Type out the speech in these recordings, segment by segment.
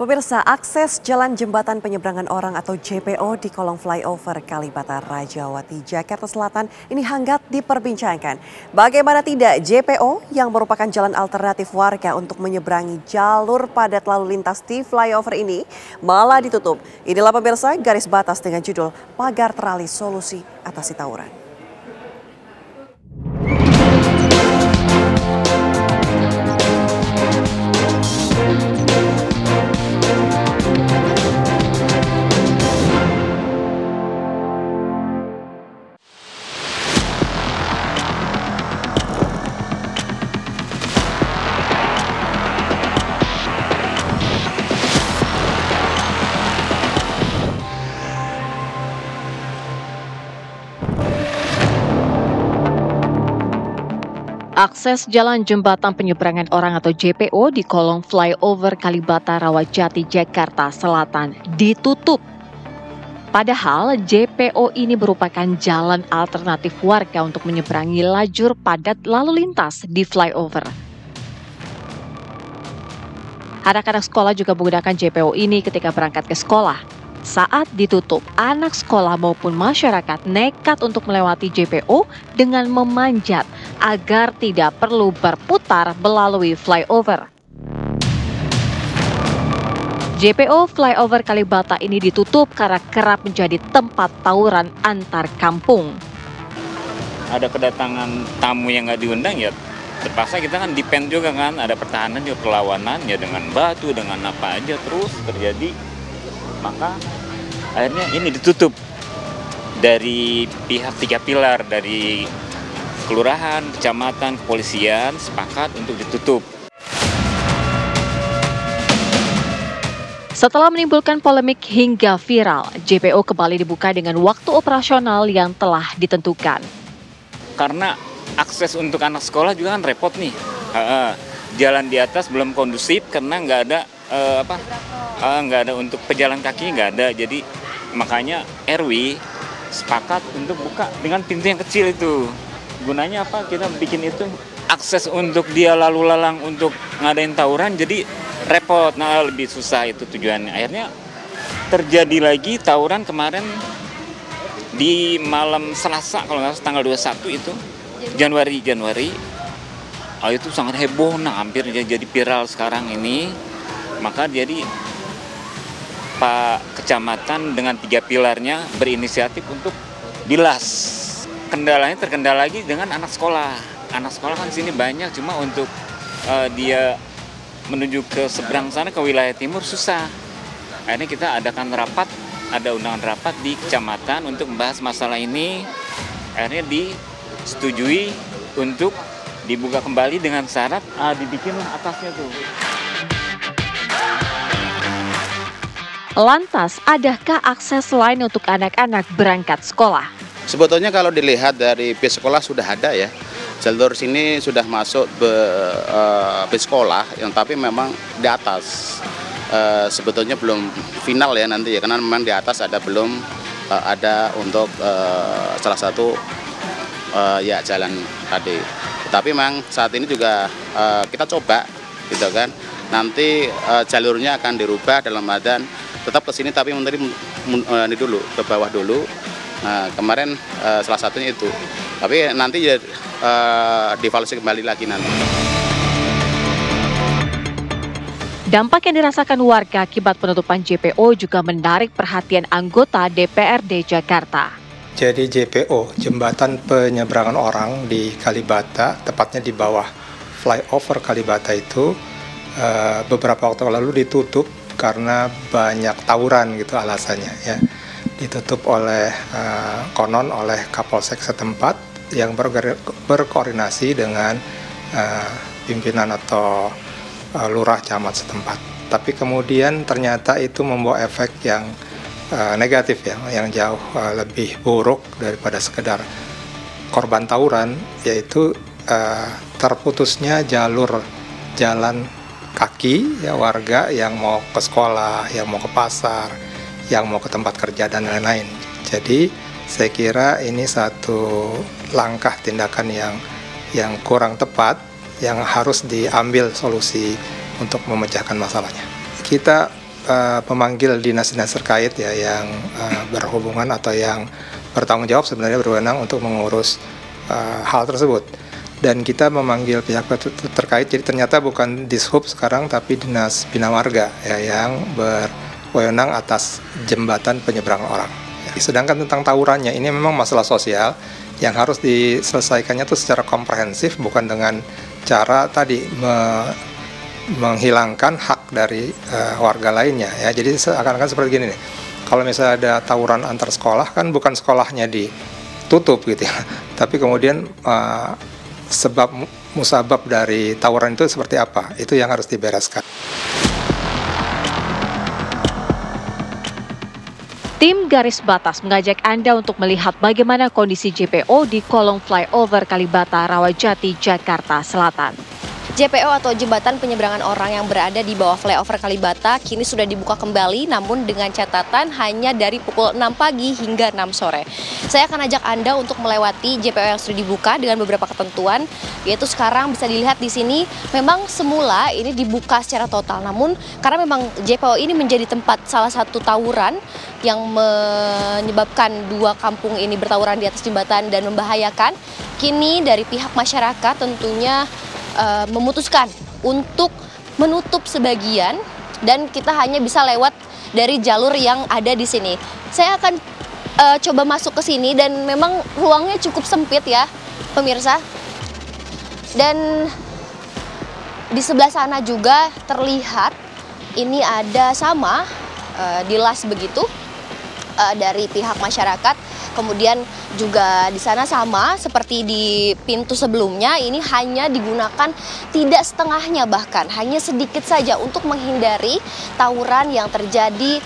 Pemirsa, akses jalan jembatan penyeberangan orang atau JPO di kolong flyover Kalibata Rajawati, Jakarta Selatan ini hangat diperbincangkan. Bagaimana tidak, JPO yang merupakan jalan alternatif warga untuk menyeberangi jalur padat lalu lintas di flyover ini malah ditutup. Inilah pemirsa garis batas dengan judul Pagar Terali Solusi Atasi Tawuran. Akses jalan jembatan penyeberangan orang atau JPO di kolong flyover Kalibata Rawajati, Jakarta Selatan ditutup. Padahal JPO ini merupakan jalan alternatif warga untuk menyeberangi lajur padat lalu lintas di flyover. Anak-anak sekolah juga menggunakan JPO ini ketika berangkat ke sekolah. Saat ditutup, anak sekolah maupun masyarakat nekat untuk melewati JPO dengan memanjat agar tidak perlu berputar melalui flyover. JPO flyover Kalibata ini ditutup karena kerap menjadi tempat tawuran antar kampung. Ada kedatangan tamu yang nggak diundang ya terpaksa kita kan depend juga kan, ada pertahanan juga perlawanan ya dengan batu, dengan apa aja terus terjadi. Maka akhirnya ini ditutup dari pihak 3 pilar, dari kelurahan, kecamatan, kepolisian sepakat untuk ditutup. Setelah menimbulkan polemik hingga viral, JPO kembali dibuka dengan waktu operasional yang telah ditentukan. Karena akses untuk anak sekolah juga kan repot nih. Jalan di atas belum kondusif karena nggak ada nggak ada untuk pejalan kaki, nggak ada. Jadi makanya RW sepakat untuk buka dengan pintu yang kecil itu. Gunanya apa? Kita bikin itu akses untuk dia lalu lalang untuk ngadain tawuran jadi repot. Nah, lebih susah itu tujuannya. Akhirnya terjadi lagi tawuran kemarin di malam Selasa kalau nggak salah tanggal 21 itu Januari. Itu sangat heboh, hampir jadi viral sekarang ini. Maka jadi Pak Kecamatan dengan 3 pilarnya berinisiatif untuk dilas. Kendalanya terkendala lagi dengan anak sekolah. Anak sekolah kan sini banyak, cuma untuk dia menuju ke seberang sana ke wilayah timur susah. Akhirnya kita adakan rapat, ada undangan rapat di kecamatan untuk membahas masalah ini. Akhirnya disetujui untuk dibuka kembali dengan syarat dibikinlah atasnya tuh. Lantas, adakah akses lain untuk anak-anak berangkat sekolah? Sebetulnya kalau dilihat dari bis sekolah sudah ada ya. Jalur sini sudah masuk bis sekolah, yang tapi memang di atas. Sebetulnya belum final ya nanti ya, karena memang di atas belum ada untuk salah satu jalan tadi. Tapi memang saat ini juga kita coba gitu kan. Nanti jalurnya akan dirubah dalam badan tetap ke sini tapi menteri ini dulu ke bawah dulu. Nah, kemarin salah satunya itu. Tapi nanti ya dievaluasi kembali lagi nanti. Dampak yang dirasakan warga akibat penutupan JPO juga menarik perhatian anggota DPRD Jakarta. Jadi JPO, jembatan penyeberangan orang di Kalibata, tepatnya di bawah flyover Kalibata itu beberapa waktu lalu ditutup karena banyak tawuran gitu alasannya ya. Ditutup oleh konon oleh Kapolsek setempat yang berkoordinasi dengan pimpinan atau lurah camat setempat. Tapi kemudian ternyata itu membawa efek yang negatif ya, yang jauh lebih buruk daripada sekedar korban tawuran, yaitu terputusnya jalur jalan kaki ya warga yang mau ke sekolah, yang mau ke pasar, yang mau ke tempat kerja dan lain-lain. Jadi saya kira ini satu langkah tindakan yang kurang tepat, yang harus diambil solusi untuk memecahkan masalahnya. Kita memanggil dinas-dinas terkait ya yang berhubungan atau yang bertanggung jawab sebenarnya berwenang untuk mengurus hal tersebut. Dan kita memanggil pihak terkait, jadi ternyata bukan Dishub sekarang tapi Dinas Bina Marga ya, yang berwenang atas jembatan penyeberangan orang. Sedangkan tentang tawurannya, ini memang masalah sosial yang harus diselesaikannya itu secara komprehensif, bukan dengan cara tadi menghilangkan hak dari warga lainnya ya. Jadi akan seperti gini nih, kalau misalnya ada tawuran antar sekolah kan bukan sekolahnya ditutup gitu ya, tapi kemudian sebab musabab dari tawuran itu seperti apa, itu yang harus dibereskan. Tim Garis Batas mengajak Anda untuk melihat bagaimana kondisi JPO di kolong flyover Kalibata Rawajati, Jakarta Selatan. JPO atau Jembatan Penyeberangan Orang yang berada di bawah flyover Kalibata kini sudah dibuka kembali, namun dengan catatan hanya dari pukul 6 pagi hingga 6 sore. Saya akan ajak Anda untuk melewati JPO yang sudah dibuka dengan beberapa ketentuan, yaitu sekarang bisa dilihat di sini memang semula ini dibuka secara total, namun karena memang JPO ini menjadi tempat salah satu tawuran yang menyebabkan dua kampung ini bertawuran di atas jembatan dan membahayakan, kini dari pihak masyarakat tentunya memutuskan untuk menutup sebagian dan kita hanya bisa lewat dari jalur yang ada di sini. Saya akan coba masuk ke sini dan memang ruangnya cukup sempit ya, pemirsa. Dan di sebelah sana juga terlihat ini ada sama dilas begitu dari pihak masyarakat. Kemudian juga di sana sama seperti di pintu sebelumnya, ini hanya digunakan tidak setengahnya, bahkan hanya sedikit saja untuk menghindari tawuran yang terjadi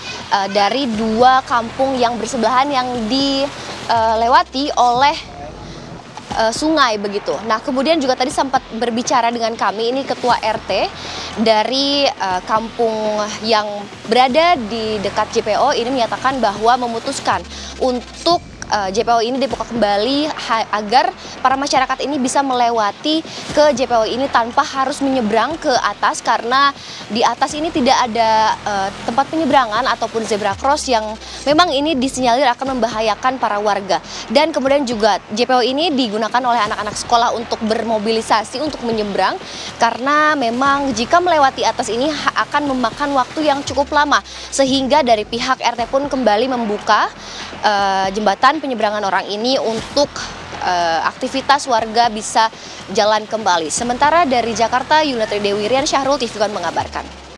dari dua kampung yang bersebelahan yang dilewati oleh sungai begitu. Nah, kemudian juga tadi sempat berbicara dengan kami, ini Ketua RT dari kampung yang berada di dekat JPO ini menyatakan bahwa memutuskan untuk JPO ini dibuka kembali agar para masyarakat ini bisa melewati ke JPO ini tanpa harus menyeberang ke atas, karena di atas ini tidak ada tempat penyeberangan ataupun zebra cross yang memang ini disinyalir akan membahayakan para warga. Dan kemudian juga JPO ini digunakan oleh anak-anak sekolah untuk bermobilisasi untuk menyeberang, karena memang jika melewati atas ini akan memakan waktu yang cukup lama, sehingga dari pihak RT pun kembali membuka jembatan penyeberangan orang ini untuk aktivitas warga bisa jalan kembali. Sementara dari Jakarta, Yunatri Dewi Rian, Syahrul TV One mengabarkan.